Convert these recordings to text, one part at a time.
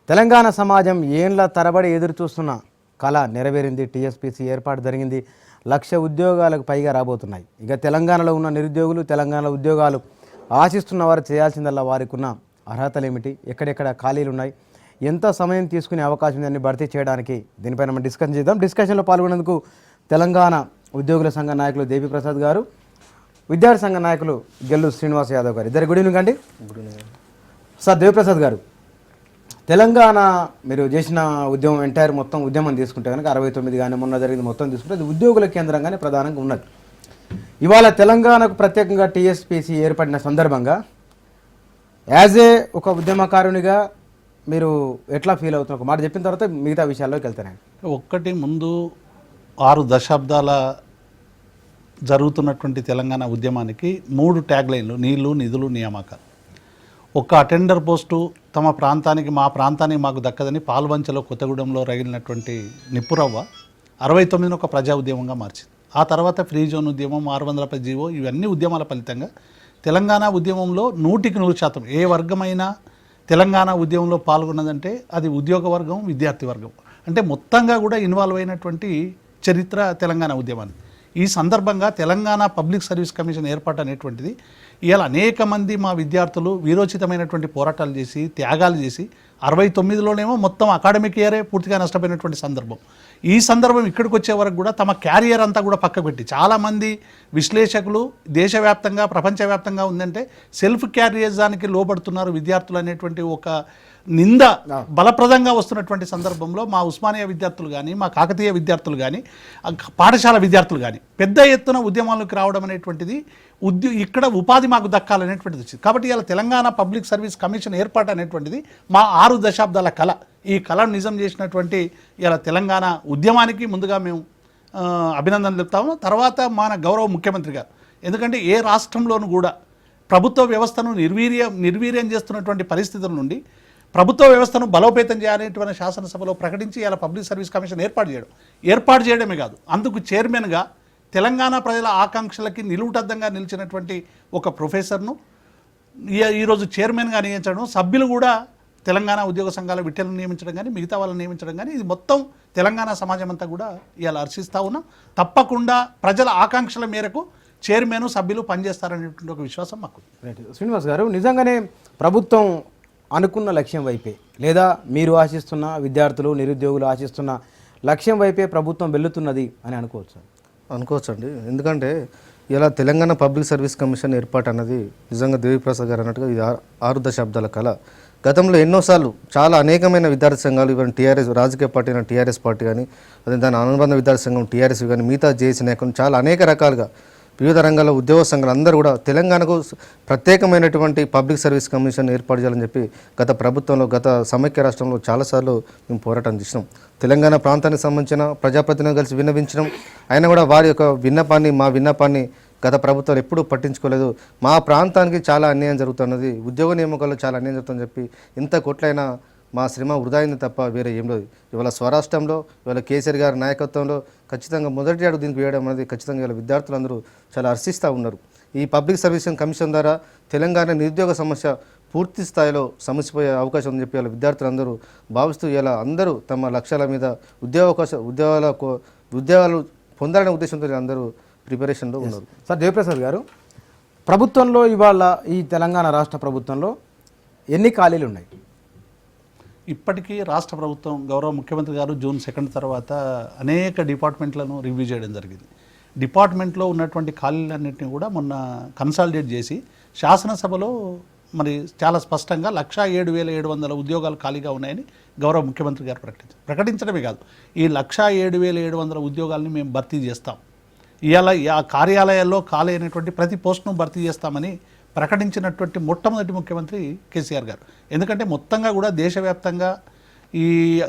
తెలంగాణ సమాజం ఏండ్ల తరబడి ఎదురు చూస్తున్న కళ నెరవేరింది. టీఎస్పీసీ ఏర్పాటు జరిగింది. 1,00,000 ఉద్యోగాలకు పైగా రాబోతున్నాయి. ఇక తెలంగాణలో ఉన్న నిరుద్యోగులు, తెలంగాణ ఉద్యోగాలు ఆశిస్తున్న వారు చేయాల్సిందల్లా వారికి ఉన్న అర్హతలు ఏమిటి, ఎక్కడెక్కడ ఖాళీలు ఉన్నాయి, ఎంత సమయం తీసుకునే అవకాశం ఉందని భర్తీ చేయడానికి దీనిపైన మనం డిస్కషన్ చేద్దాం. డిస్కషన్లో పాల్గొనేందుకు తెలంగాణ ఉద్యోగుల సంఘ నాయకులు దేవి ప్రసాద్ గారు, విద్యార్థి సంఘ నాయకులు గెల్లు శ్రీనివాస్ యాదవ్ గారు. ఇద్దరు గుడ్ ఈవినింగ్ అండి. సార్ దేవిప్రసాద్ గారు, తెలంగాణ మీరు చేసిన ఉద్యమం ఎంటైర్ మొత్తం ఉద్యమం తీసుకుంటే కనుక 69 కానీ మొన్న జరిగింది మొత్తం తీసుకుంటే అది ఉద్యోగుల కేంద్రంగానే ప్రధానంగా ఉన్నది. ఇవాళ తెలంగాణకు ప్రత్యేకంగా టీఎస్పీసీ ఏర్పడిన సందర్భంగా యాజ్ ఏ ఒక ఉద్యమకారునిగా మీరు ఎట్లా ఫీల్ అవుతున్నారు? ఒక మాట చెప్పిన తర్వాత మిగతా విషయాల్లోకి వెళ్తానండి. ఒక్కటి ముందు 6 దశాబ్దాల జరుగుతున్నటువంటి తెలంగాణ ఉద్యమానికి 3 ట్యాగ్ లైన్లు: నీళ్లు, నిధులు, నియామకాలు. ఒక్క అటెండర్ పోస్టు తమ ప్రాంతానికి, మా ప్రాంతానికి మాకు దక్కదని పాల్వంచలో, కొత్తగూడెంలో రగిలినటువంటి నిప్పురవ్వ 69 ఒక ప్రజా ఉద్యమంగా మార్చింది. ఆ తర్వాత ఫ్రీ జోన్ ఉద్యమం, 600 జీవో, ఇవన్నీ ఉద్యమాల ఫలితంగా తెలంగాణ ఉద్యమంలో 100% ఏ వర్గమైనా తెలంగాణ ఉద్యమంలో పాల్గొన్నదంటే అది ఉద్యోగ వర్గం, విద్యార్థి వర్గం, అంటే మొత్తంగా కూడా ఇన్వాల్వ్ అయినటువంటి చరిత్ర తెలంగాణ ఉద్యమాన్ని. ఈ సందర్భంగా తెలంగాణ పబ్లిక్ సర్వీస్ కమిషన్ ఏర్పాటు అనేటువంటిది ఇవాళ అనేక మంది మా విద్యార్థులు వీరోచితమైనటువంటి పోరాటాలు చేసి, త్యాగాలు చేసి 69లోనేమో మొత్తం అకాడమిక్ ఇయరే పూర్తిగా నష్టపోయినటువంటి సందర్భం. ఈ సందర్భం ఇక్కడికి వచ్చే వరకు కూడా తమ క్యారియర్ అంతా కూడా పక్కకు పెట్టి చాలామంది విశ్లేషకులు దేశవ్యాప్తంగా, ప్రపంచవ్యాప్తంగా ఉందంటే సెల్ఫ్ క్యారియర్జానికి లోబడుతున్నారు విద్యార్థులు అనేటువంటి ఒక నింద బలప్రదంగా వస్తున్నటువంటి సందర్భంలో మా ఉస్మానియా విద్యార్థులు కానీ, మా కాకతీయ విద్యార్థులు కానీ, పాఠశాల విద్యార్థులు కానీ పెద్ద ఎత్తున ఉద్యమాలకు రావడం అనేటువంటిది ఇక్కడ ఉపాధి మాకు దక్కాలనేటువంటిది వచ్చింది. కాబట్టి ఇలా తెలంగాణ పబ్లిక్ సర్వీస్ కమిషన్ ఏర్పాటు అనేటువంటిది మా 6 దశాబ్దాల కళ. ఈ కళను నిజం చేసినటువంటి ఇలా తెలంగాణ ఉద్యమానికి ముందుగా మేము అభినందనలు చెప్తాము. తర్వాత మన గౌరవ ముఖ్యమంత్రి గారు, ఎందుకంటే ఏ రాష్ట్రంలోనూ కూడా ప్రభుత్వ వ్యవస్థను నిర్వీర్యం చేస్తున్నటువంటి పరిస్థితుల నుండి ప్రభుత్వ వ్యవస్థను బలోపేతం చేయాలనేటువంటి శాసనసభలో ప్రకటించి ఇలా పబ్లిక్ సర్వీస్ కమిషన్ ఏర్పాటు చేయడమే కాదు, అందుకు చైర్మన్గా తెలంగాణ ప్రజల ఆకాంక్షలకి నిలువుటద్దంగా నిలిచినటువంటి ఒక ప్రొఫెసర్ను ఈరోజు చైర్మన్గా నియమించడం, సభ్యులు కూడా తెలంగాణ ఉద్యోగ సంఘాల విట్టలను నియమించడం కానీ, మిగతా వాళ్ళని నియమించడం కానీ, ఇది మొత్తం తెలంగాణ సమాజం అంతా కూడా ఇలా హర్షిస్తూ ఉన్నాం. తప్పకుండా ప్రజల ఆకాంక్షల మేరకు చైర్మన్, సభ్యులు పనిచేస్తారనేటువంటి ఒక విశ్వాసం మాకు. శ్రీనివాస్ గారు, నిజంగానే ప్రభుత్వం అనుకున్న లక్ష్యం వైపే, లేదా మీరు ఆశిస్తున్న, విద్యార్థులు నిరుద్యోగులు ఆశిస్తున్న లక్ష్యం వైపే ప్రభుత్వం వెళ్తున్నది అని అనుకోవచ్చండి. ఎందుకంటే ఇలా తెలంగాణ పబ్లిక్ సర్వీస్ కమిషన్ ఏర్పాటు అన్నది నిజంగా దేవిప్రసాద్ గారు అన్నట్టుగా ఇది 6 దశాబ్దాల కళ. గతంలో ఎన్నోసార్లు చాలా అనేకమైన విద్యార్థి సంఘాలు, ఈవెన్ టీఆర్ఎస్ రాజకీయ పార్టీ అయిన టీఆర్ఎస్ పార్టీ కానీ, అదే దాని అనుబంధ విద్యార్థి సంఘం టీఆర్ఎస్ కానీ, మిగతా జేఏసీ నాయకులు చాలా అనేక రకాలుగా వివిధ రంగాల ఉద్యోగ సంఘాలు అందరూ కూడా తెలంగాణకు ప్రత్యేకమైనటువంటి పబ్లిక్ సర్వీస్ కమిషన్ ఏర్పాటు చేయాలని చెప్పి గత ప్రభుత్వంలో, గత సమైక్య రాష్ట్రంలో చాలాసార్లు మేము పోరాటం చేసినాం. తెలంగాణ ప్రాంతానికి సంబంధించిన ప్రజాప్రతినిధులు కలిసి విన్నవించడం, అయినా కూడా వారి యొక్క మా విన్నపాన్ని గత ప్రభుత్వాలు ఎప్పుడూ పట్టించుకోలేదు. మా ప్రాంతానికి చాలా అన్యాయం జరుగుతున్నది, ఉద్యోగ నియామకాల్లో చాలా అన్యాయం జరుగుతుందని చెప్పి ఇంత కోట్లైనా మా శ్రమ వృధా అయింది తప్ప వేరే ఏం లేదు. ఇవాళ స్వరాష్ట్రంలో, ఇవాళ కేసీఆర్ గారి నాయకత్వంలో ఖచ్చితంగా మొదటి అడుగు దీనికి వేయడం అనేది ఖచ్చితంగా ఇవాళ విద్యార్థులందరూ చాలా హర్షిస్తూ ఉన్నారు. ఈ పబ్లిక్ సర్వీస్ కమిషన్ ద్వారా తెలంగాణ నిరుద్యోగ సమస్య పూర్తి స్థాయిలో సమస్యపోయే అవకాశం ఉందని చెప్పి ఇలా విద్యార్థులందరూ భావిస్తూ ఇలా అందరూ తమ లక్ష్యాల మీద ఉద్యోగాలు పొందాలనే ఉద్దేశంతో అందరూ ప్రిపరేషన్లో ఉన్నారు. సార్ దేవిప్రసాద్ గారు, ప్రభుత్వంలో ఇవాళ ఈ తెలంగాణ రాష్ట్ర ప్రభుత్వంలో ఎన్ని ఖాళీలు ఉన్నాయి? ఇప్పటికీ రాష్ట్ర ప్రభుత్వం, గౌరవ ముఖ్యమంత్రి గారు జూన్ 2 తర్వాత అనేక డిపార్ట్మెంట్లను రివ్యూ చేయడం జరిగింది. డిపార్ట్మెంట్లో ఉన్నటువంటి ఖాళీలన్నింటినీ కూడా మొన్న కన్సాలిడేట్ చేసి శాసనసభలో మరి చాలా స్పష్టంగా 1,07,700 ఉద్యోగాలు ఖాళీగా ఉన్నాయని గౌరవ ముఖ్యమంత్రి గారు ప్రకటించడమే కాదు, ఈ 1,07,700 ఉద్యోగాలని మేము భర్తీ చేస్తాం, ఇవాళ ఆ కార్యాలయాల్లో ఖాళీ అయినటువంటి ప్రతి పోస్టును భర్తీ చేస్తామని ప్రకటించినటువంటి మొట్టమొదటి ముఖ్యమంత్రి కేసీఆర్ గారు. ఎందుకంటే మొత్తంగా కూడా దేశవ్యాప్తంగా ఈ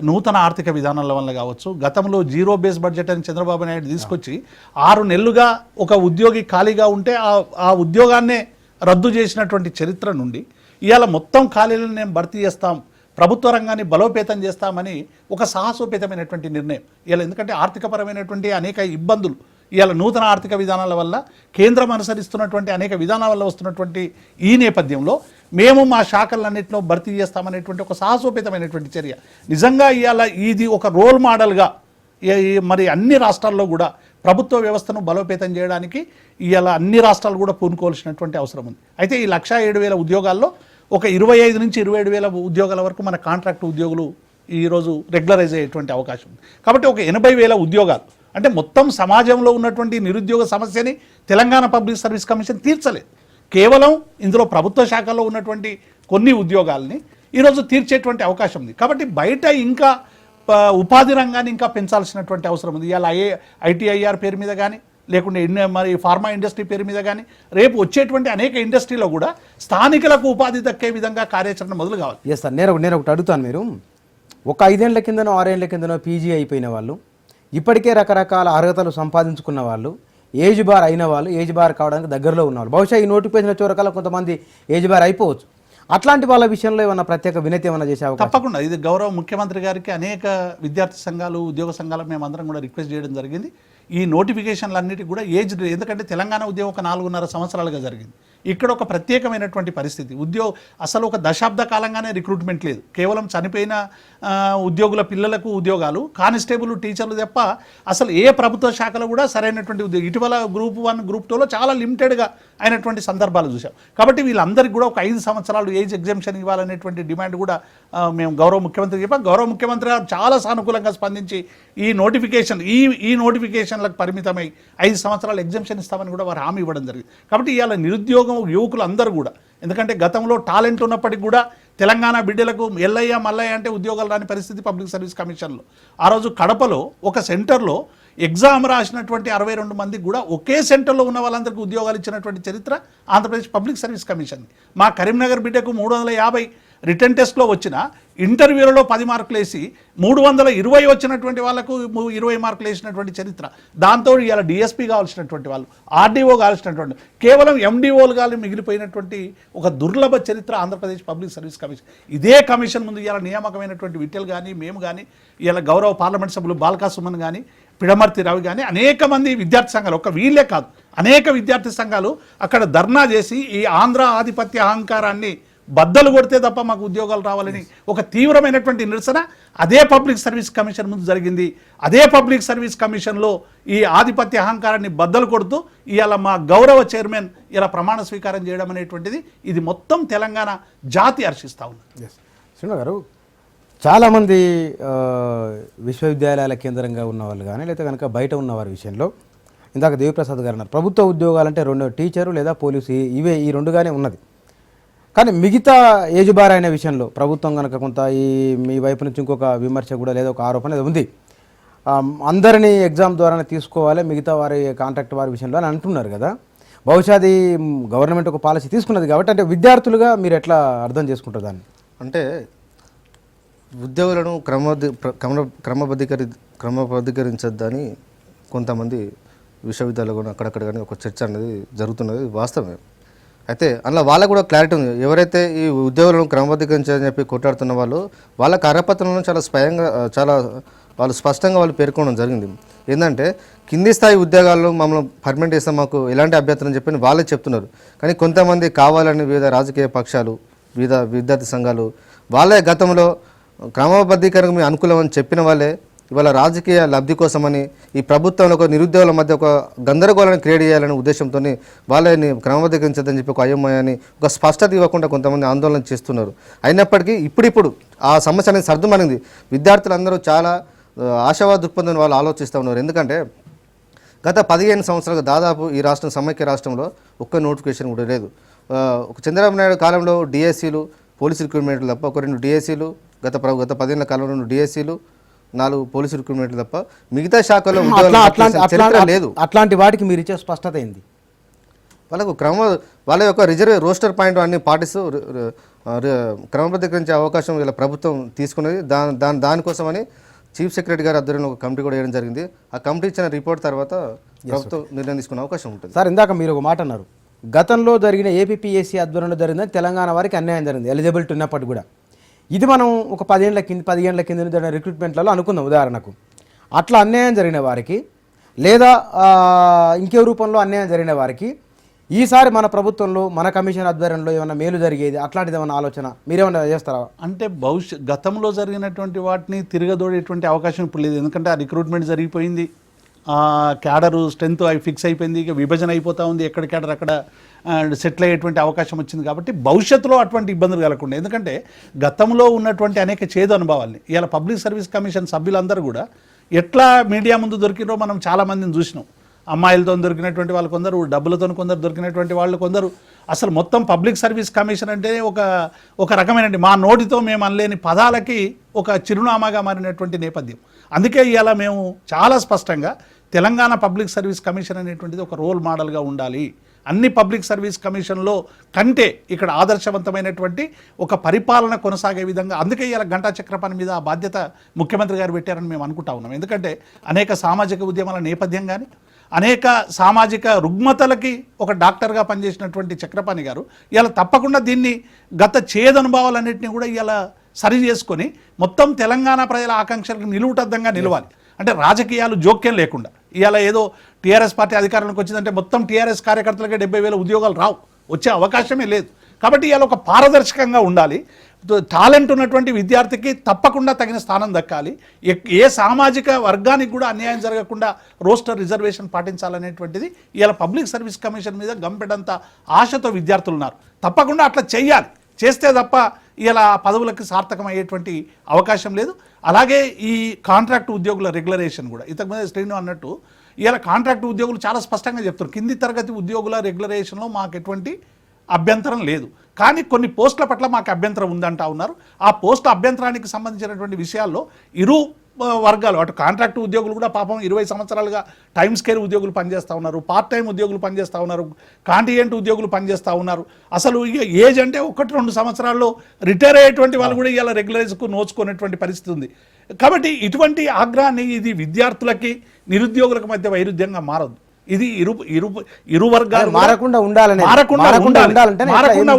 నూతన ఆర్థిక విధానాల వల్ల కావచ్చు, గతంలో జీరో బేస్ బడ్జెట్ అని చంద్రబాబు నాయుడు తీసుకొచ్చి 6 నెలలుగా ఒక ఉద్యోగి ఖాళీగా ఉంటే ఆ ఉద్యోగాన్నే రద్దు చేసినటువంటి చరిత్ర నుండి ఇవాళ మొత్తం ఖాళీలను మేము భర్తీ చేస్తాం, ప్రభుత్వ రంగాన్ని బలోపేతం చేస్తామని ఒక సాహసోపేతమైనటువంటి నిర్ణయం. ఇలా ఎందుకంటే ఆర్థికపరమైనటువంటి అనేక ఇబ్బందులు ఇవాళ నూతన ఆర్థిక విధానాల వల్ల కేంద్రం అనుసరిస్తున్నటువంటి అనేక విధానాల వల్ల వస్తున్నటువంటి ఈ నేపథ్యంలో మేము మా శాఖలన్నింటిలో భర్తీ చేస్తామనేటువంటి ఒక సాహసోపేతమైనటువంటి చర్య. నిజంగా ఇవాళ ఇది ఒక రోల్ మోడల్గా మరి అన్ని రాష్ట్రాల్లో కూడా ప్రభుత్వ వ్యవస్థను బలోపేతం చేయడానికి ఇవాళ అన్ని రాష్ట్రాలు కూడా పూనుకోవాల్సినటువంటి అవసరం ఉంది. అయితే ఈ 1,07,000 ఉద్యోగాల్లో ఒక 25 నుంచి 27,000 ఉద్యోగాల వరకు మన కాంట్రాక్ట్ ఉద్యోగులు ఈరోజు రెగ్యులరైజ్ అయ్యేటువంటి అవకాశం ఉంది. కాబట్టి ఒక 80,000 ఉద్యోగాలు అంటే మొత్తం సమాజంలో ఉన్నటువంటి నిరుద్యోగ సమస్యని తెలంగాణ పబ్లిక్ సర్వీస్ కమిషన్ తీర్చలేదు. కేవలం ఇందులో ప్రభుత్వ శాఖల్లో ఉన్నటువంటి కొన్ని ఉద్యోగాల్ని ఈరోజు తీర్చేటువంటి అవకాశం ఉంది. కాబట్టి బయట ఇంకా ఉపాధి రంగాన్ని ఇంకా పెంచాల్సినటువంటి అవసరం ఉంది. ఇవాళ ఐటీఐఆర్ పేరు మీద కానీ లేకుంటే మరి ఫార్మా ఇండస్ట్రీ పేరు మీద కానీ రేపు వచ్చేటువంటి అనేక ఇండస్ట్రీలో కూడా స్థానికులకు ఉపాధి దక్కే విధంగా కార్యాచరణ మొదలు కావాలి. ఎస్ సార్, నేను ఒకటి అడుగుతాను. మీరు ఒక 5 ఏళ్ల కిందనో 6 ఏళ్ల కిందనో పీజీ అయిపోయిన వాళ్ళు, ఇప్పటికే రకరకాల అర్హతలు సంపాదించుకున్న వాళ్ళు, ఏజ్ బార్ అయిన వాళ్ళు, ఏజ్ బార్ కావడానికి దగ్గరలో ఉన్నవాళ్ళు, బహుశా ఈ నోటిఫికేషన్ వచ్చే వరకల్లా కొంతమంది ఏజ్ బార్ అయిపోవచ్చు. అట్లాంటి వాళ్ళ విషయంలో ఏమన్నా ప్రత్యేక వినతి ఏమైనా చేసే అవకాశం? తప్పకుండా. ఇది గౌరవ ముఖ్యమంత్రి గారికి అనేక విద్యార్థి సంఘాలు, ఉద్యోగ సంఘాలు మేమందరం కూడా రిక్వెస్ట్ చేయడం జరిగింది. ఈ నోటిఫికేషన్లన్నిటికీ కూడా ఏజ్, ఎందుకంటే తెలంగాణ ఉద్యోగం ఒక 4.5 సంవత్సరాలుగా జరిగింది. ఇక్కడ ఒక ప్రత్యేకమైనటువంటి పరిస్థితి. అసలు ఒక దశాబ్ద కాలంగానే రిక్రూట్మెంట్ లేదు. కేవలం చనిపోయిన ఉద్యోగుల పిల్లలకు ఉద్యోగాలు, కానిస్టేబుల్, టీచర్లు తప్ప అసలు ఏ ప్రభుత్వ శాఖలో కూడా సరైనటువంటి ఉద్యోగం. ఇటీవల గ్రూప్ 1, గ్రూప్ 2లో చాలా లిమిటెడ్గా అయినటువంటి సందర్భాలు చూసాం. కాబట్టి వీళ్ళందరికీ కూడా ఒక 5 సంవత్సరాలు ఏజ్ ఎగ్జామ్షన్ ఇవ్వాలనేటువంటి డిమాండ్ కూడా మేము గౌరవ ముఖ్యమంత్రి చెప్పాం. గౌరవ ముఖ్యమంత్రి గారు చాలా సానుకూలంగా స్పందించి ఈ నోటిఫికేషన్లకు పరిమితమై 5 సంవత్సరాలు ఎగ్జామ్షన్ ఇస్తామని కూడా వారు హామీ ఇవ్వడం జరిగింది. కాబట్టి ఇవాళ నిరుద్యోగం యువకులు అందరూ కూడా, ఎందుకంటే గతంలో టాలెంట్ ఉన్నప్పటికీ కూడా తెలంగాణ బిడ్డలకు ఎల్లయ్య మల్లయ్య అంటే ఉద్యోగాలు రాని పరిస్థితి పబ్లిక్ సర్వీస్ కమిషన్లో. ఆ రోజు కడపలో ఒక సెంటర్లో ఎగ్జామ్ రాసినటువంటి 62 మందికి కూడా ఒకే సెంటర్లో ఉన్న వాళ్ళందరికీ ఉద్యోగాలు ఇచ్చినటువంటి చరిత్ర ఆంధ్రప్రదేశ్ పబ్లిక్ సర్వీస్ కమిషన్. మా కరీంనగర్ బిడ్డకు 350 రిటర్న్ టెస్ట్లో వచ్చిన ఇంటర్వ్యూలలో 10 మార్కులు వేసి 320 వచ్చినటువంటి వాళ్ళకు 20 మార్కులు వేసినటువంటి చరిత్ర. దాంతో ఇవాళ డిఎస్పీ కావాల్సినటువంటి వాళ్ళు, ఆర్డీఓ కావాల్సినటువంటి, కేవలం ఎండిఓలు కానీ మిగిలిపోయినటువంటి ఒక దుర్లభ చరిత్ర ఆంధ్రప్రదేశ్ పబ్లిక్ సర్వీస్ కమిషన్. ఇదే కమిషన్ ముందు ఇవాళ నియామకమైనటువంటి విట్టెలు కానీ, మేము కానీ, ఇవాళ గౌరవ పార్లమెంట్ సభ్యులు బాల్కా సుమన్ కానీ, పిడమర్తి రావు కానీ అనేక మంది విద్యార్థి సంఘాలు, ఒక వీళ్ళే కాదు అనేక విద్యార్థి సంఘాలు అక్కడ ధర్నా చేసి ఈ ఆంధ్ర ఆధిపత్య అహంకారాన్ని బద్దలు కొడితే తప్ప మాకు ఉద్యోగాలు రావాలని ఒక తీవ్రమైనటువంటి నిరసన అదే పబ్లిక్ సర్వీస్ కమిషన్ ముందు జరిగింది. అదే పబ్లిక్ సర్వీస్ కమిషన్లో ఈ ఆధిపత్య అహంకారాన్ని బద్దలు కొడుతూ ఇవాళ మా గౌరవ చైర్మన్ ఇలా ప్రమాణ స్వీకారం చేయడం అనేటువంటిది ఇది మొత్తం తెలంగాణ జాతి హర్షిస్తూ ఉంది. శ్రీను గారు, చాలామంది విశ్వవిద్యాలయాల కేంద్రంగా ఉన్న వాళ్ళు కానీ లేకపోతే కనుక బయట ఉన్న వారి విషయంలో ఇందాక దేవిప్రసాద్ గారు అన్నారు, ప్రభుత్వ ఉద్యోగాలంటే 2 టీచరు లేదా పోలీసు, ఈ 2గానే ఉన్నది. కానీ మిగతా ఏజ్ బార్ అయిన విషయంలో ప్రభుత్వం కనుక కొంత మీ వైపు నుంచి ఇంకొక విమర్శ కూడా లేదా ఒక ఆరోపణ ఉంది, అందరినీ ఎగ్జామ్ ద్వారానే తీసుకోవాలి మిగతా వారి కాంట్రాక్ట్ వారి విషయంలో అని అంటున్నారు కదా. బహుశా అది గవర్నమెంట్ ఒక పాలసీ తీసుకున్నది కాబట్టి, అంటే విద్యార్థులుగా మీరు ఎట్లా అర్థం చేసుకుంటారు దాన్ని? అంటే ఉద్యోగులను క్రమబద్ధీకరించొద్దని కొంతమంది విశ్వవిద్యాలయాలు కూడా అక్కడక్కడ కానీ ఒక చర్చ అనేది జరుగుతున్నది వాస్తవమే. అయితే అందులో వాళ్ళకు కూడా క్లారిటీ ఉంది. ఎవరైతే ఈ ఉద్యోగులను క్రమబద్ధీకరించాలని చెప్పి కొట్లాడుతున్న వాళ్ళు వాళ్ళ కార్యపత్రంలో వాళ్ళు స్పష్టంగా వాళ్ళు పేర్కొనడం జరిగింది. ఏంటంటే కింది స్థాయి ఉద్యోగాల్లో మమ్మల్ని పర్మనెంట్ చేస్తాం, మాకు ఎలాంటి అభ్యర్థన చెప్పని వాళ్ళే చెప్తున్నారు. కానీ కొంతమంది కావాలని వివిధ రాజకీయ పక్షాలు, వివిధ విద్యార్థి సంఘాలు వాళ్ళే గతంలో క్రమబద్ధీకరణ మీ అనుకూలం అని చెప్పిన వాళ్ళే ఇవాళ రాజకీయ లబ్ధి కోసమని ఈ ప్రభుత్వంలో ఒక నిరుద్యోగుల మధ్య ఒక గందరగోళాన్ని క్రియేట్ చేయాలనే ఉద్దేశంతో వాళ్ళని క్రమబద్ధీకరించదని చెప్పి ఒక అయోమయాన్ని ఒక స్పష్టత ఇవ్వకుండా కొంతమంది ఆందోళన చేస్తున్నారు. అయినప్పటికీ ఇప్పుడిప్పుడు ఆ సమస్య అనేది సర్దుమనింది. విద్యార్థులందరూ చాలా ఆశావాద దృక్పథం వాళ్ళు ఆలోచిస్తూ ఉన్నారు. ఎందుకంటే గత 15 సంవత్సరాలుగా దాదాపు ఈ రాష్ట్రం సమైక్య రాష్ట్రంలో ఒక్క నోటిఫికేషన్ కూడా లేదు. ఒక చంద్రబాబు నాయుడు కాలంలో డిఎస్సీలు, పోలీసు రిక్రూట్మెంట్లు తప్ప ఒక 2 డిఎస్సీలు, గత 10 ఏళ్ల కాలంలో 2 డిఎస్సీలు, 4 పోలీసు రిక్రూట్మెంట్లు తప్ప మిగతా శాఖలో లేదు. అట్లాంటి వాటికి మీరు ఇచ్చే స్పష్టత ఏంది? వాళ్ళకు వాళ్ళ యొక్క రిజర్వ్ రోస్టర్ పాయింట్ అన్ని పాటిస్తూ క్రమబద్ధీకరించే అవకాశం ఇలా ప్రభుత్వం తీసుకున్నది. దానికోసమని చీఫ్ సెక్రటరీ గారి ఆధ్వర్యంలో ఒక కమిటీ కూడా వేయడం జరిగింది. ఆ కమిటీ ఇచ్చిన రిపోర్ట్ తర్వాత ప్రభుత్వం నిర్ణయం తీసుకునే అవకాశం ఉంటుంది. సార్, ఇందాక మీరు ఒక మాట అన్నారు, గతంలో జరిగిన ఏపీపీఎస్సీ ఆధ్వర్యంలో జరిగిందని తెలంగాణ వారికి అన్యాయం జరిగింది ఎలిజిబిలిటీ ఉన్నప్పటికీ కూడా. ఇది మనం ఒక 10 ఏళ్ల కింద జరిగిన రిక్రూట్మెంట్లలో అనుకుందాం ఉదాహరణకు. అట్లా అన్యాయం జరిగిన వారికి లేదా ఇంకే రూపంలో అన్యాయం జరిగిన వారికి ఈసారి మన ప్రభుత్వంలో మన కమిషన్ ఆధ్వర్యంలో ఏమైనా మేలు జరిగేది అట్లాంటిది ఏమైనా ఆలోచన మీరేమైనా చేస్తారా? అంటే గతంలో జరిగినటువంటి వాటిని తిరగదోడేటువంటి అవకాశం ఇప్పుడు లేదు. ఎందుకంటే ఆ రిక్రూట్మెంట్ జరిగిపోయింది, క్యాడరు స్ట్రెంత్ అవి ఫిక్స్ అయిపోయింది, ఇక విభజన అయిపోతూ ఉంది, ఎక్కడ క్యాడర్ అక్కడ సెటిల్ అయ్యేటువంటి అవకాశం వచ్చింది. కాబట్టి భవిష్యత్తులో అటువంటి ఇబ్బందులు కలగకుండా, ఎందుకంటే గతంలో ఉన్నటువంటి అనేక చేదు అనుభవాల్ని ఇవాళ పబ్లిక్ సర్వీస్ కమిషన్ సభ్యులందరూ కూడా ఎట్లా మీడియా ముందు దొరికినో మనం చాలామందిని చూసినాం. అమ్మాయిలతో దొరికినటువంటి వాళ్ళు కొందరు, డబ్బులతో కొందరు దొరికినటువంటి వాళ్ళు కొందరు. అసలు మొత్తం పబ్లిక్ సర్వీస్ కమిషన్ అంటే ఒక రకమైన మా నోటితో మేము అనలేని పదాలకి ఒక చిరునామాగా మారినటువంటి నేపథ్యం. అందుకే ఇవాళ మేము చాలా స్పష్టంగా తెలంగాణ పబ్లిక్ సర్వీస్ కమిషన్ అనేటువంటిది ఒక రోల్ మోడల్గా ఉండాలి. అన్ని పబ్లిక్ సర్వీస్ కమిషన్లో కంటే ఇక్కడ ఆదర్శవంతమైనటువంటి ఒక పరిపాలన కొనసాగే విధంగా, అందుకే ఇలా గంటా చక్రపాణి మీద ఆ బాధ్యత ముఖ్యమంత్రి గారు పెట్టారని మేము అనుకుంటా ఉన్నాం. ఎందుకంటే అనేక సామాజిక ఉద్యమాల నేపథ్యం కానీ, అనేక సామాజిక రుగ్మతలకి ఒక డాక్టర్గా పనిచేసినటువంటి చక్రపాణి గారు ఇలా తప్పకుండా దీన్ని గత చేదనుభవాలన్నింటినీ కూడా ఇలా సరి చేసుకొని మొత్తం తెలంగాణ ప్రజల ఆకాంక్షలకు నిలువుటద్దంగా నిలవాలి. అంటే రాజకీయాలు జోక్యం లేకుండా ఇవాళ ఏదో టీఆర్ఎస్ పార్టీ అధికారంలోకి వచ్చిందంటే మొత్తం టీఆర్ఎస్ కార్యకర్తలకే 70,000 ఉద్యోగాలు రావు, వచ్చే అవకాశమే లేదు. కాబట్టి ఇవాళ ఒక పారదర్శకంగా ఉండాలి. టాలెంట్ ఉన్నటువంటి విద్యార్థికి తప్పకుండా తగిన స్థానం దక్కాలి. ఏ సామాజిక వర్గానికి కూడా అన్యాయం జరగకుండా రోస్టర్ రిజర్వేషన్ పాటించాలనేటువంటిది ఇవాళ పబ్లిక్ సర్వీస్ కమిషన్ మీద గంపెడంత ఆశతో విద్యార్థులు ఉన్నారు. తప్పకుండా అట్లా చెయ్యాలి. చేస్తే తప్ప ఇలా పదవులకు సార్థకమయ్యేటువంటి అవకాశం లేదు. అలాగే ఈ కాంట్రాక్ట్ ఉద్యోగుల రెగ్యులరేషన్ కూడా ఇంతకుముందు శ్రీను అన్నట్టు ఇలా కాంట్రాక్ట్ ఉద్యోగులు చాలా స్పష్టంగా చెప్తారు, కింది తరగతి ఉద్యోగుల రెగ్యులరేషన్లో మాకు ఎటువంటి అభ్యంతరం లేదు, కానీ కొన్ని పోస్టుల పట్ల మాకు అభ్యంతరం ఉందంటా ఉన్నారు. ఆ పోస్టుల అభ్యంతరానికి సంబంధించినటువంటి విషయాల్లో ఇరు వర్గాలు, అటు కాంట్రాక్ట్ ఉద్యోగులు కూడా పాపం 20 సంవత్సరాలుగా టైం స్కేల్ ఉద్యోగులు పనిచేస్తూ ఉన్నారు, పార్ట్ టైం ఉద్యోగులు పనిచేస్తూ ఉన్నారు, కాంటిజెంట్ ఉద్యోగులు పనిచేస్తూ ఉన్నారు. అసలు ఇక ఏజ్ అంటే 1-2 సంవత్సరాల్లో రిటైర్ అయ్యేటువంటి వాళ్ళు కూడా ఇలా రెగ్యులరైజ్కు నోచుకునేటువంటి పరిస్థితి ఉంది. కాబట్టి ఇటువంటి ఆగ్రహాన్ని ఇది విద్యార్థులకి నిరుద్యోగులకు మధ్య వైరుధ్యంగా మారదు. ఇది ఇరు వర్గాలు మారకుండా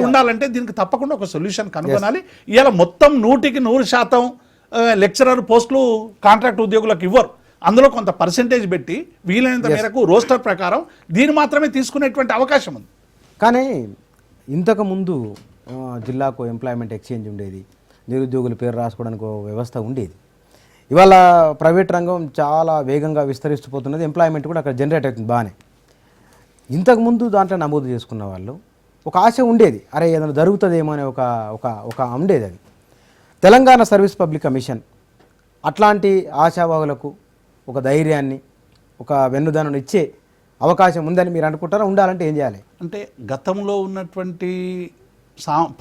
ఉండాలంటే దీనికి తప్పకుండా ఒక సొల్యూషన్ కనుగొనాలి. ఇవాళ మొత్తం 100% లెక్చరర్ పోస్టులు కాంట్రాక్ట్ ఉద్యోగులకు ఇవ్వరు. అందులో కొంత పర్సెంటేజ్ పెట్టి వీలైనంత మేరకు రోస్టర్ ప్రకారం దీన్ని మాత్రమే తీసుకునేటువంటి అవకాశం ఉంది. కానీ ఇంతకుముందు జిల్లాకు ఎంప్లాయ్మెంట్ ఎక్స్చేంజ్ ఉండేది, నిరుద్యోగుల పేరు రాసుకోవడానికి ఒక వ్యవస్థ ఉండేది. ఇవాళ ప్రైవేట్ రంగం చాలా వేగంగా విస్తరిస్తూ పోతున్నది, ఎంప్లాయ్మెంట్ కూడా అక్కడ జనరేట్ అవుతుంది బాగానే. ఇంతకుముందు దాంట్లో నమోదు చేసుకున్న వాళ్ళు ఒక ఆశ ఉండేది, అరే ఏదైనా జరుగుతుందేమో అనే ఒక ఉండేది. అది తెలంగాణ సర్వీస్ పబ్లిక్ కమిషన్ అట్లాంటి ఆశావాహులకు ఒక ధైర్యాన్ని, ఒక వెన్నుదన్నును ఇచ్చే అవకాశం ఉందని మీరు అనుకుంటారా? ఉండాలంటే ఏం చేయాలి? అంటే గతంలో ఉన్నటువంటి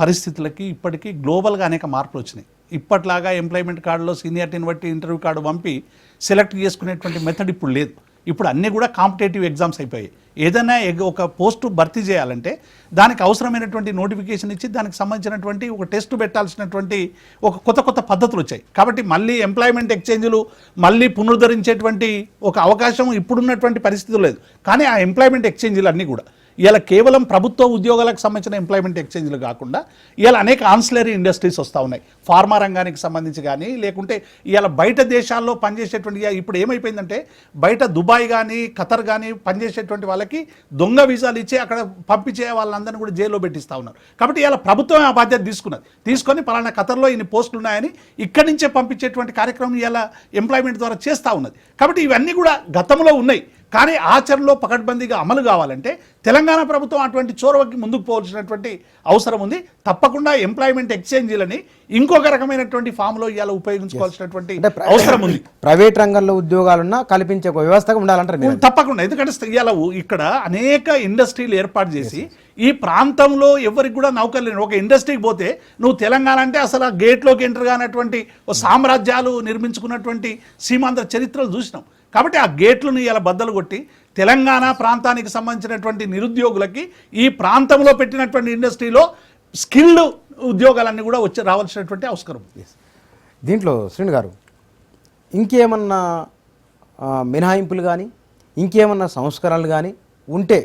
పరిస్థితులకి ఇప్పటికీ గ్లోబల్గా అనేక మార్పులు వచ్చినాయి. ఇప్పట్లాగా ఎంప్లాయ్మెంట్ కార్డులో సీనియారిటీని బట్టి ఇంటర్వ్యూ కార్డు పంపి సెలెక్ట్ చేసుకునేటువంటి మెథడ్ ఇప్పుడు లేదు. ఇప్పుడు అన్నీ కూడా కాంపిటేటివ్ ఎగ్జామ్స్ అయిపోయాయి. ఏదైనా ఒక పోస్టు భర్తీ చేయాలంటే దానికి అవసరమైనటువంటి నోటిఫికేషన్ ఇచ్చి దానికి సంబంధించినటువంటి ఒక టెస్ట్ పెట్టాల్సినటువంటి ఒక కొత్త పద్ధతులు వచ్చాయి. కాబట్టి మళ్ళీ ఎంప్లాయ్మెంట్ ఎక్స్చేంజ్లు మళ్ళీ పునరుద్ధరించేటువంటి ఒక అవకాశం ఇప్పుడున్నటువంటి పరిస్థితులు లేదు. కానీ ఆ ఎంప్లాయ్మెంట్ ఎక్స్చేంజ్లు అన్నీ కూడా ఇలా కేవలం ప్రభుత్వ ఉద్యోగాలకు సంబంధించిన ఎంప్లాయ్మెంట్ ఎక్స్చేంజ్లు కాకుండా ఇలా అనేక ఆన్సిలరీ ఇండస్ట్రీస్ వస్తూ ఉన్నాయి. ఫార్మా రంగానికి సంబంధించి కానీ, లేకుంటే ఇలా బయట దేశాల్లో పనిచేసేటువంటి, ఇప్పుడు ఏమైపోయిందంటే బయట దుబాయ్ కానీ ఖతర్ కానీ పనిచేసేటువంటి వాళ్ళకి దొంగ వీసాలు ఇచ్చి అక్కడ పంపించే వాళ్ళందరినీ కూడా జైల్లో పెట్టిస్తూ ఉన్నారు. కాబట్టి ఇలా ప్రభుత్వం ఆ బాధ్యత తీసుకొని పలానా ఖతర్లో ఇన్ని పోస్టులు ఉన్నాయని ఇక్కడి నుంచే పంపించేటువంటి కార్యక్రమం ఇలా ఎంప్లాయ్మెంట్ ద్వారా చేస్తూ ఉన్నది. కాబట్టి ఇవన్నీ కూడా గతంలో ఉన్నాయి, కానీ ఆచరణలో పకడ్బందీగా అమలు కావాలంటే తెలంగాణ ప్రభుత్వం అటువంటి చొరవకి ముందుకు పోవాల్సినటువంటి అవసరం ఉంది. తప్పకుండా ఎంప్లాయ్మెంట్ ఎక్స్చేంజీలని ఇంకొక రకమైనటువంటి ఫామ్లో ఇవాళ ఉపయోగించుకోవాల్సినటువంటి అవసరం ఉంది. ప్రైవేట్ రంగంలో ఉద్యోగాలున్నా కల్పించే ఒక వ్యవస్థగా ఉండాలంటారు? తప్పకుండా. ఎందుకంటే ఇవాళ ఇక్కడ అనేక ఇండస్ట్రీలు ఏర్పాటు చేసి ఈ ప్రాంతంలో ఎవరికి కూడా నౌకలు లేని ఒక ఇండస్ట్రీకి పోతే నువ్వు తెలంగాణ అంటే అసలు ఆ గేట్లోకి ఎంటర్ కానటువంటి సామ్రాజ్యాలు నిర్మించుకున్నటువంటి సీమాంధ్ర చరిత్రలు చూసినాం. కాబట్టి ఆ గేట్లను ఇలా బద్దలు కొట్టి తెలంగాణ ప్రాంతానికి సంబంధించినటువంటి నిరుద్యోగులకి ఈ ప్రాంతంలో పెట్టినటువంటి ఇండస్ట్రీలో స్కిల్డ్ ఉద్యోగాలన్నీ కూడా రావాల్సినటువంటి అవసరం. దీంట్లో శ్రీను గారు ఇంకేమన్నా మినహాయింపులు కానీ ఇంకేమన్నా సంస్కరణలు కానీ ఉంటే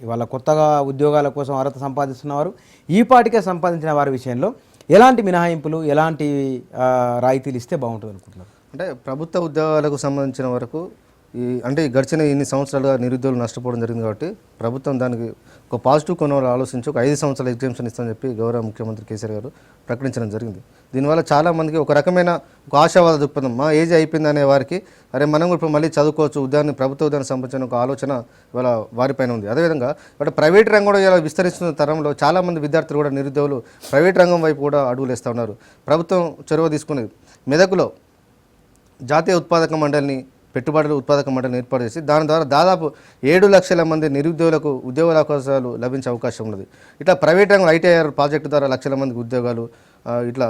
ఇవాళ కొత్తగా ఉద్యోగాల కోసం అర్హత సంపాదిస్తున్నవారు ఈ పాటికే సంపాదించిన వారి విషయంలో ఎలాంటి మినహాయింపులు, ఎలాంటి రాయితీలు ఇస్తే బాగుంటుంది అనుకుంటున్నారు? అంటే ప్రభుత్వ ఉద్యోగాలకు సంబంధించిన వరకు అంటే ఈ గడిచిన ఇన్ని సంవత్సరాలుగా నిరుద్యోగులు నష్టపోవడం జరిగింది కాబట్టి ప్రభుత్వం దానికి ఒక పాజిటివ్ కోణంలో ఆలోచించి ఒక 5 సంవత్సరాల ఎగ్జామ్షన్ ఇస్తామని చెప్పి గౌరవ ముఖ్యమంత్రి కేసీఆర్ గారు ప్రకటించడం జరిగింది. దీనివల్ల చాలామందికి ఒక రకమైన ఒక ఆశావాద దృక్పథం, మా ఏజ్ అయిపోయింది అనే వారికి అరే మనం కూడా ఇప్పుడు మళ్ళీ చదువుకోవచ్చు, ప్రభుత్వ ఉద్యాన్ని సంబంధించిన ఒక ఆలోచన ఇవాళ వారిపైన ఉంది. అదేవిధంగా ఇవాళ ప్రైవేట్ రంగం కూడా ఇలా విస్తరిస్తున్న తరంలో చాలామంది విద్యార్థులు కూడా నిరుద్యోగులు ప్రైవేట్ రంగం వైపు కూడా అడుగులు వేస్తూ ఉన్నారు. ప్రభుత్వం చొరవ తీసుకుని మెదకులో జాతీయ ఉత్పాదక మండలిని పెట్టుబడుల ఉత్పాదక మండలిని ఏర్పాటు చేసి దాని ద్వారా దాదాపు 7 లక్షల మంది నిరుద్యోగులకు ఉద్యోగాల అవకాశాలు లభించే అవకాశం ఉన్నది. ఇట్లా ప్రైవేట్ రంగంలో ఐటీఐఆర్ ప్రాజెక్టు ద్వారా లక్షల మందికి ఉద్యోగాలు ఇట్లా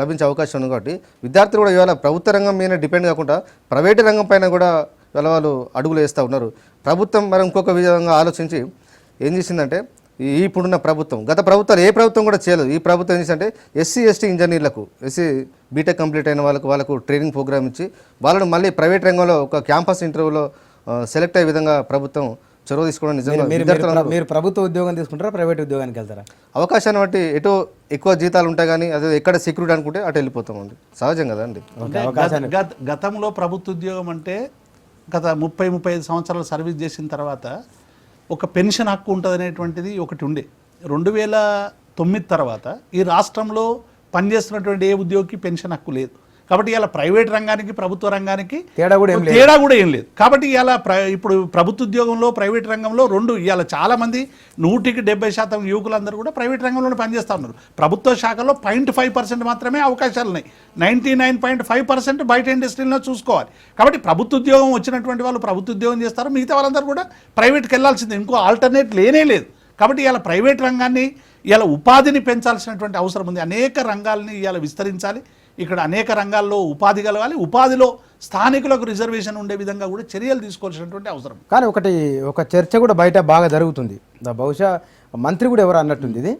లభించే అవకాశం ఉంది. కాబట్టి విద్యార్థులు కూడా ఇవాళ ప్రభుత్వ రంగం మీద డిపెండ్ కాకుండా ప్రైవేటు రంగం పైన కూడా ఇవాళ వాళ్ళు అడుగులు వేస్తూ ఉన్నారు. ప్రభుత్వం మరి ఇంకొక విధంగా ఆలోచించి ఏం చేసిందంటే ఇప్పుడున్న ప్రభుత్వం, గత ప్రభుత్వాలు ఏ ప్రభుత్వం కూడా చేయలేదు. ఈ ప్రభుత్వం ఏం చేసిందంటే ఎస్సీ ఎస్టీ ఇంజనీర్లకు, ఎస్సీ బీటెక్ కంప్లీట్ అయిన వాళ్ళకు ట్రైనింగ్ ప్రోగ్రామ్ ఇచ్చి వాళ్ళను మళ్ళీ ప్రైవేట్ రంగంలో ఒక క్యాంపస్ ఇంటర్వ్యూలో సెలెక్ట్ అయ్యే విధంగా ప్రభుత్వం చొరవ తీసుకోవడం నిజంగా మీరు ప్రభుత్వ ఉద్యోగం తీసుకుంటారా, ప్రైవేట్ ఉద్యోగానికి వెళ్తారా? అవకాశాన్ని బట్టి ఎటు ఎక్కువ జీతాలు ఉంటాయి కానీ అదే ఎక్కడ సెక్యూరిటీ అనుకుంటే అటు వెళ్ళిపోతామండి. సహజం కదండి. గతంలో ప్రభుత్వ ఉద్యోగం అంటే గత 30-35 సంవత్సరాలు సర్వీస్ చేసిన తర్వాత ఒక పెన్షన్ హక్కు ఉంటుంది అనేటువంటిది ఒకటి ఉండే. 2009 తర్వాత ఈ రాష్ట్రంలో పనిచేస్తున్నటువంటి ఏ ఉద్యోగికి పెన్షన్ హక్కు లేదు. కాబట్టి ఇలా ప్రైవేట్ రంగానికి ప్రభుత్వ రంగానికి తేడా కూడా ఏం లేదు. కాబట్టి ఇలా ఇప్పుడు ప్రభుత్వ ఉద్యోగంలో ప్రైవేట్ రంగంలో ఇలా చాలామంది 100% యువకులందరూ కూడా ప్రైవేట్ రంగంలోనే పనిచేస్తూ ఉన్నారు. ప్రభుత్వ శాఖలో 0.5% మాత్రమే అవకాశాలు ఉన్నాయి. 99.5% బయట ఇండస్ట్రీలో చూసుకోవాలి. కాబట్టి ప్రభుత్వ ఉద్యోగం వచ్చినటువంటి వాళ్ళు ప్రభుత్వ ఉద్యోగం చేస్తారు, మిగతా వాళ్ళందరూ కూడా ప్రైవేట్కి వెళ్ళాల్సిందే, ఇంకో ఆల్టర్నేట్ లేనే లేదు. కాబట్టి ఇలా ప్రైవేట్ రంగాన్ని ఇలా ఉపాధిని పెంచాల్సినటువంటి అవసరం ఉంది. అనేక రంగాల్ని ఇలా విస్తరించాలి. ఇక్కడ అనేక రంగాల్లో ఉపాధి కలగాలి. ఉపాధిలో స్థానికులకు రిజర్వేషన్ ఉండే విధంగా కూడా చర్యలు తీసుకోవాల్సినటువంటి అవసరం. కానీ ఒక చర్చ కూడా బయట బాగా జరుగుతుంది. బహుశా మంత్రి కూడా ఎవరు అన్నట్టుంది, ఇది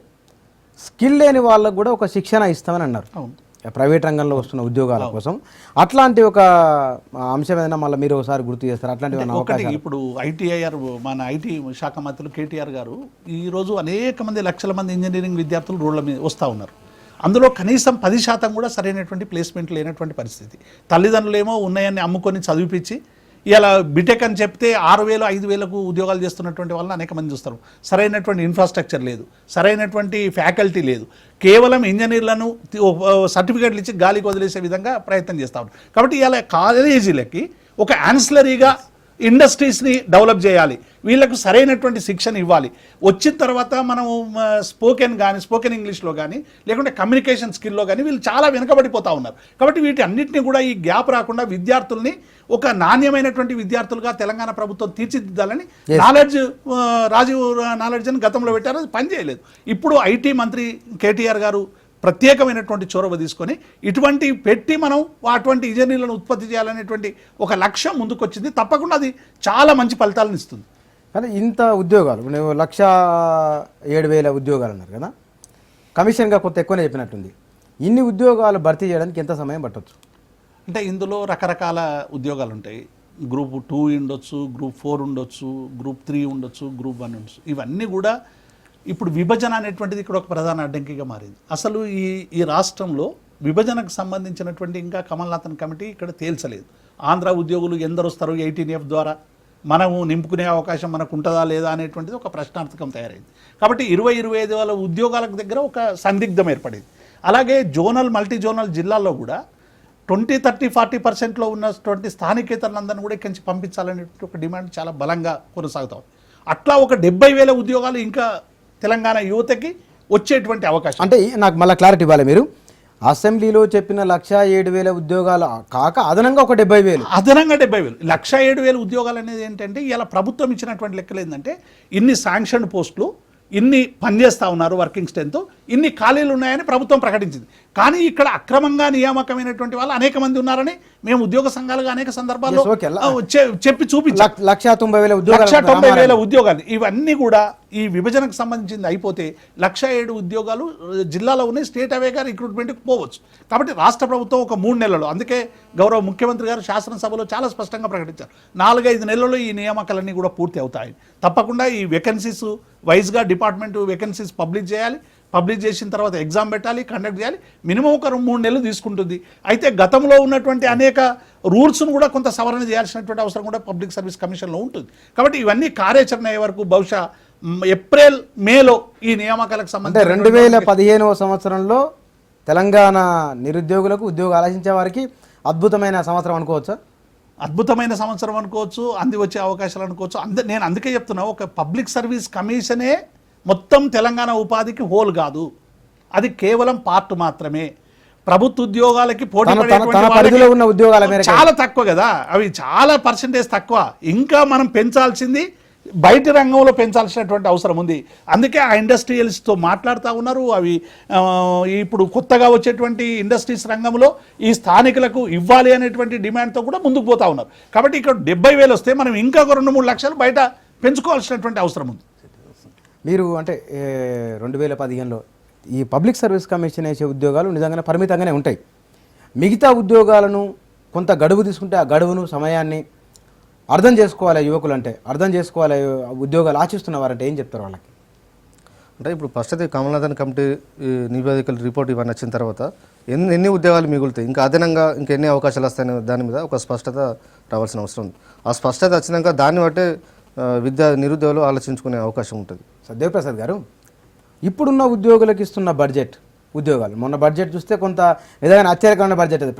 స్కిల్ లేని వాళ్ళకు కూడా ఒక శిక్షణ ఇస్తామని అన్నారు ప్రైవేట్ రంగంలో వస్తున్న ఉద్యోగాల కోసం. అట్లాంటి ఒక అంశం ఏదైనా మళ్ళీ మీరు ఒకసారి గుర్తు చేస్తారు? అట్లాంటివి ఇప్పుడు ఐటీఐఆర్ మన ఐటీ శాఖ మంత్రులు కేటీఆర్ గారు ఈరోజు అనేక మంది లక్షల మంది ఇంజనీరింగ్ విద్యార్థులు రోడ్ల మీద వస్తూ ఉన్నారు. అందులో కనీసం 10% కూడా సరైనటువంటి ప్లేస్మెంట్ లేనటువంటి పరిస్థితి. తల్లిదండ్రులు ఏమో ఉన్నాయని అమ్ముకొని చదివిపించి ఇలా బీటెక్ అని చెప్తే 6,000-5,000కు ఉద్యోగాలు చేస్తున్నటువంటి వాళ్ళని అనేక మంది చూస్తారు. సరైనటువంటి ఇన్ఫ్రాస్ట్రక్చర్ లేదు, సరైనటువంటి ఫ్యాకల్టీ లేదు. కేవలం ఇంజనీర్లను సర్టిఫికేట్లు ఇచ్చి గాలికి వదిలేసే విధంగా ప్రయత్నం చేస్తూ ఉంటారు. కాబట్టి ఇలా కాలేజీలకి ఒక యాన్సిలరీగా ఇండస్ట్రీస్ని డెవలప్ చేయాలి, వీళ్ళకు సరైనటువంటి శిక్షణ ఇవ్వాలి. వచ్చిన తర్వాత మనం స్పోకెన్ ఇంగ్లీష్లో కానీ లేకుంటే కమ్యూనికేషన్ స్కిల్లో కానీ వీళ్ళు చాలా వెనుకబడిపోతూ ఉన్నారు. కాబట్టి వీటి అన్నింటినీ కూడా ఈ గ్యాప్ రాకుండా విద్యార్థుల్ని ఒక నాణ్యమైనటువంటి విద్యార్థులుగా తెలంగాణ ప్రభుత్వం తీర్చిదిద్దాలని రాజీవ్ నాలెడ్జ్ అని గతంలో పెట్టారు, అది పనిచేయలేదు. ఇప్పుడు ఐటీ మంత్రి కేటీఆర్ గారు ప్రత్యేకమైనటువంటి చొరవ తీసుకొని ఇటువంటి పెట్టి మనం అటువంటి ఇంజనీర్లను ఉత్పత్తి చేయాలనేటువంటి ఒక లక్ష్యం ముందుకొచ్చింది. తప్పకుండా అది చాలా మంచి ఫలితాలను ఇస్తుంది. కానీ ఇంత ఉద్యోగాలు 1,07,000 ఉద్యోగాలు అన్నారు కదా, కమిషన్గా కొంత ఎక్కువనే చెప్పినట్టుంది. ఇన్ని ఉద్యోగాలు భర్తీ చేయడానికి ఎంత సమయం పట్టవచ్చు? అంటే ఇందులో రకరకాల ఉద్యోగాలు ఉంటాయి. గ్రూప్ 2 ఉండొచ్చు, గ్రూప్ 4 ఉండొచ్చు, గ్రూప్ 3 ఉండొచ్చు, గ్రూప్ 1 ఉండొచ్చు. ఇవన్నీ కూడా ఇప్పుడు విభజన అనేటువంటిది ఇక్కడ ఒక ప్రధాన అడ్డంకిగా మారింది. అసలు ఈ రాష్ట్రంలో విభజనకు సంబంధించినటువంటి ఇంకా కమల్నాథన్ కమిటీ ఇక్కడ తేల్చలేదు. ఆంధ్ర ఉద్యోగులు ఎందరు వస్తారు 18F ద్వారా, మనము నింపుకునే అవకాశం మనకు ఉంటుందా లేదా అనేటువంటిది ఒక ప్రశ్నార్థకం తయారైంది. కాబట్టి 20-25 ఉద్యోగాలకు దగ్గర ఒక సందిగ్ధం ఏర్పడింది. అలాగే మల్టీ జోనల్ జిల్లాల్లో కూడా 20-30-40%లో ఉన్నటువంటి స్థానికేతరులందరినీ కూడా ఇక్కడి నుంచి పంపించాలనే ఒక డిమాండ్ చాలా బలంగా కొనసాగుతాం. అట్లా ఒక 70,000 ఉద్యోగాలు ఇంకా తెలంగాణ యువతకి వచ్చేటువంటి అవకాశం. అంటే నాకు మళ్ళీ క్లారిటీ ఇవ్వాలి, మీరు అసెంబ్లీలో చెప్పిన 1,07,000 ఉద్యోగాలు కాక అదనంగా ఒక 70,000 అదనంగా 70,000 1,07,000 ఉద్యోగాలు అనేది ఏంటంటే ఇలా ప్రభుత్వం ఇచ్చినటువంటి లెక్కలు ఏంటంటే ఇన్ని శాంక్షన్ పోస్టులు, ఇన్ని పనిచేస్తూ ఉన్నారు, వర్కింగ్ స్ట్రెంత్ ఇన్ని ఖాళీలు ఉన్నాయని ప్రభుత్వం ప్రకటించింది. కానీ ఇక్కడ అక్రమంగా నియామకమైనటువంటి వాళ్ళు అనేక మంది ఉన్నారని మేము ఉద్యోగ సంఘాలుగా అనేక సందర్భాల్లో చెప్పి చూపించాం. 1,90,000 ఉద్యోగాలు ఇవన్నీ కూడా ఈ విభజనకు సంబంధించింది అయిపోతే 1,07,000 ఉద్యోగాలు జిల్లాలో ఉన్నాయి, స్టేట్ అవేగా రిక్రూట్మెంట్కి పోవచ్చు. కాబట్టి రాష్ట్ర ప్రభుత్వం ఒక 3 నెలలు, అందుకే గౌరవ ముఖ్యమంత్రి గారు శాసనసభలో చాలా స్పష్టంగా ప్రకటించారు, 4-5 నెలల్లో ఈ నియామకాలన్నీ కూడా పూర్తి అవుతాయి. తప్పకుండా ఈ వేకెన్సీస్ వైజ్గా డిపార్ట్మెంట్ వేకెన్సీస్ పబ్లిష్ చేయాలి. పబ్లిష్ చేసిన తర్వాత ఎగ్జామ్ పెట్టాలి, కండక్ట్ చేయాలి, మినిమం ఒక 3 నెలలు తీసుకుంటుంది. అయితే గతంలో ఉన్నటువంటి అనేక రూల్స్ను కూడా కొంత సవరణ చేయాల్సినటువంటి అవసరం కూడా పబ్లిక్ సర్వీస్ కమిషన్లో ఉంటుంది. కాబట్టి ఇవన్నీ కార్యాచరణ అయ్యే వరకు బహుశా ఏప్రిల్ మేలో ఈ నియామకాలకు సంబంధించి 2015వ సంవత్సరంలో తెలంగాణ నిరుద్యోగులకు ఉద్యోగం ఆలోచించే వారికి అద్భుతమైన సంవత్సరం అనుకోవచ్చా? అద్భుతమైన సంవత్సరం అనుకోవచ్చు, అంది వచ్చే అవకాశాలు అనుకోవచ్చు. నేను అందుకే చెప్తున్నా, ఒక పబ్లిక్ సర్వీస్ కమిషనే మొత్తం తెలంగాణ ఉపాధికి హోల్ కాదు, అది కేవలం పార్ట్ మాత్రమే. ప్రభుత్వ ఉద్యోగాలకి పోటీ పరిధిలో ఉన్న ఉద్యోగాల మేరకు చాలా తక్కువ కదా, అవి చాలా పర్సెంటేజ్ తక్కువ. ఇంకా మనం పెంచాల్సింది బయట రంగంలో పెంచాల్సినటువంటి అవసరం ఉంది. అందుకే ఆ ఇండస్ట్రియలిస్ట్తో మాట్లాడుతూ ఉన్నారు. అవి ఇప్పుడు కొత్తగా వచ్చేటువంటి ఇండస్ట్రీస్ రంగంలో ఈ స్థానికులకు ఇవ్వాలి అనేటువంటి డిమాండ్తో కూడా ముందుకు పోతా ఉన్నారు. కాబట్టి ఇక్కడ 70,000 వస్తే మనం ఇంకా ఒక 2-3 లక్షలు బయట పెంచుకోవాల్సినటువంటి అవసరం ఉంది. మీరు అంటే 2015లో ఈ పబ్లిక్ సర్వీస్ కమిషన్ వేసే ఉద్యోగాలు నిజంగానే పరిమితంగానే ఉంటాయి. మిగతా ఉద్యోగాలను కొంత గడువు తీసుకుంటే ఆ గడువును సమయాన్ని అర్థం చేసుకోవాలి. యువకులు అంటే అర్థం చేసుకోవాలి, ఉద్యోగాలు ఆశిస్తున్న వారంటే ఏం చెప్తారు వాళ్ళకి? అంటే ఇప్పుడు ఫస్ట్ అయితే కమలనాథన్ కమిటీ నివేదికలు రిపోర్ట్ ఇవన్నీ వచ్చిన తర్వాత ఎన్ని ఉద్యోగాలు మిగులుతాయి, ఇంకా అదనంగా ఇంకెన్ని అవకాశాలు వస్తాయనే దాని మీద ఒక స్పష్టత రావాల్సిన అవసరం ఉంది. ఆ స్పష్టత వచ్చినాక దాన్ని బట్టే నిరుద్యోగులు ఆలోచించుకునే అవకాశం ఉంటుంది. దేవిప్రసాద్ గారు, ఇప్పుడున్న ఉద్యోగులకు ఇస్తున్న బడ్జెట్ ఉద్యోగాలు, మొన్న బడ్జెట్ చూస్తే కొంత ఏదైనా ఆశ్చర్యకరమైన బడ్జెట్, అది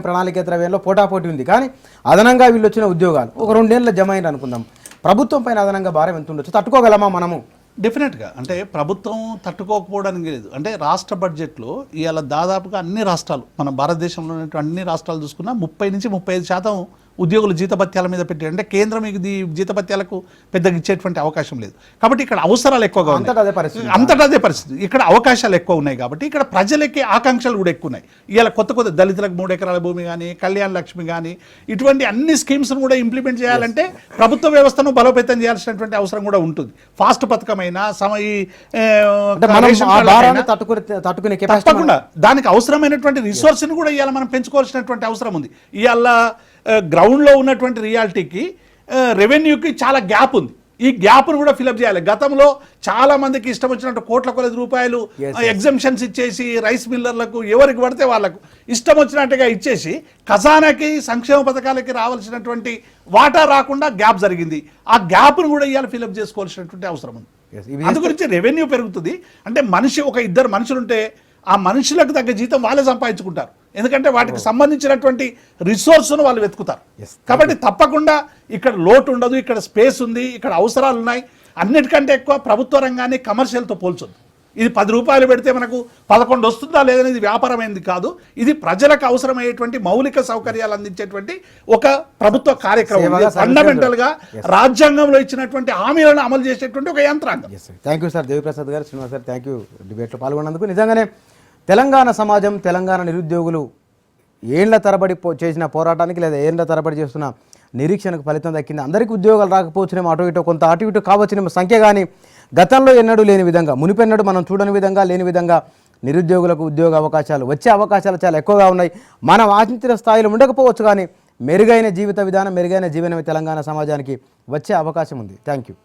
ప్రణాళికేతర వ్యయంలో పోటాపోటీ ఉంది. కానీ అదనంగా వీళ్ళు వచ్చిన ఉద్యోగాలు ఒక 2 ఏళ్ళ జమ అయిన అనుకుందాం, ప్రభుత్వం పైన అదనంగా భారం ఎంత ఉండొచ్చు, తట్టుకోగలమా మనము? డెఫినెట్గా అంటే ప్రభుత్వం తట్టుకోకపోవడానికి లేదు. అంటే రాష్ట్ర బడ్జెట్లో ఇవాళ దాదాపుగా అన్ని రాష్ట్రాలు, మన భారతదేశంలో ఉన్నటువంటి అన్ని రాష్ట్రాలు చూసుకున్నా 30-35% ఉద్యోగులు జీతభత్యాల మీద పెట్టారు. అంటే కేంద్రం ఇది జీతభత్యాలకు పెద్దగా ఇచ్చేటువంటి అవకాశం లేదు. కాబట్టి ఇక్కడ అవసరాలు ఎక్కువగా ఉన్నాయి, అంతటా అదే పరిస్థితి. ఇక్కడ అవకాశాలు ఎక్కువ ఉన్నాయి కాబట్టి ఇక్కడ ప్రజలకి ఆకాంక్షలు కూడా ఎక్కువ ఉన్నాయి. ఇవాళ కొత్త దళితులకు 3 ఎకరాల భూమి కానీ, కళ్యాణ లక్ష్మి కానీ, ఇటువంటి అన్ని స్కీమ్స్ను కూడా ఇంప్లిమెంట్ చేయాలంటే ప్రభుత్వ వ్యవస్థను బలోపేతం చేయాల్సినటువంటి అవసరం కూడా ఉంటుంది. ఫాస్ట్ పథకమైనా తప్పకుండా దానికి అవసరమైనటువంటి రిసోర్స్ని కూడా ఇవాళ మనం పెంచుకోవాల్సినటువంటి అవసరం ఉంది. ఇవాళ గ్రౌండ్లో ఉన్నటువంటి రియాలిటీకి రెవెన్యూకి చాలా గ్యాప్ ఉంది. ఈ గ్యాప్ను కూడా ఫిలప్ చేయాలి. గతంలో చాలా మందికి ఇష్టం వచ్చినట్టు కోట్ల కొలది రూపాయలు ఎగ్జంప్షన్స్ ఇచ్చేసి రైస్ మిల్లర్లకు ఎవరికి పడితే వాళ్ళకు ఇష్టం వచ్చినట్టుగా ఇచ్చేసి ఖజానాకి సంక్షేమ పథకాలకి రావాల్సినటువంటి వాటా రాకుండా గ్యాప్ జరిగింది. ఆ గ్యాప్ను కూడా ఇవాళ ఫిలప్ చేసుకోవాల్సినటువంటి అవసరం ఉంది. అందు గురించి రెవెన్యూ పెరుగుతుంది. అంటే ఒక 2 మనుషులుంటే ఆ మనుషులకు తగ్గ జీతం వాళ్ళే సంపాదించుకుంటారు. ఎందుకంటే వాటికి సంబంధించినటువంటి రిసోర్స్ను వాళ్ళు వెతుకుతారు. కాబట్టి తప్పకుండా ఇక్కడ లోటు ఉండదు, ఇక్కడ స్పేస్ ఉంది, ఇక్కడ అవసరాలు ఉన్నాయి. అన్నిటికంటే ఎక్కువ ప్రభుత్వ రంగాన్ని కమర్షియల్తో పోల్చొద్దు. ఇది 10 రూపాయలు పెడితే మనకు 11 వస్తుందా లేదనేది వ్యాపారమైంది కాదు. ఇది ప్రజలకు అవసరమయ్యేటువంటి మౌలిక సౌకర్యాలు అందించేటువంటి ఒక ప్రభుత్వ కార్యక్రమం. ఫండమెంటల్గా రాజ్యాంగంలో ఇచ్చినటువంటి హామీలను అమలు చేసేటువంటి ఒక యంత్రాంగం. థ్యాంక్ యూ సార్ దేవిప్రసాద్ గారు, శ్రీనివాస్ గారు, థ్యాంక్ యూ డిబేట్లో పాల్గొన్నందుకు. నిజంగానే తెలంగాణ సమాజం, తెలంగాణ నిరుద్యోగులు ఏళ్ల తరబడి చేసిన పోరాటానికి లేదా ఏళ్ల తరబడి చేస్తున్న నిరీక్షణకు ఫలితం దక్కింది. అందరికీ ఉద్యోగాలు రాకపోవచ్చునేమో, అటు ఇటు కావచ్చునేమో సంఖ్య, కానీ గతంలో ఎన్నడూ లేని విధంగా, మునిపెన్నడూ మనం చూడని విధంగా, లేని విధంగా నిరుద్యోగులకు ఉద్యోగ అవకాశాలు, వచ్చే అవకాశాలు చాలా ఎక్కువగా ఉన్నాయి. మనం ఆశించిన స్థాయిలో ఉండకపోవచ్చు, కానీ మెరుగైన జీవిత విధానం, మెరుగైన జీవనం తెలంగాణ సమాజానికి వచ్చే అవకాశం ఉంది. Thank you.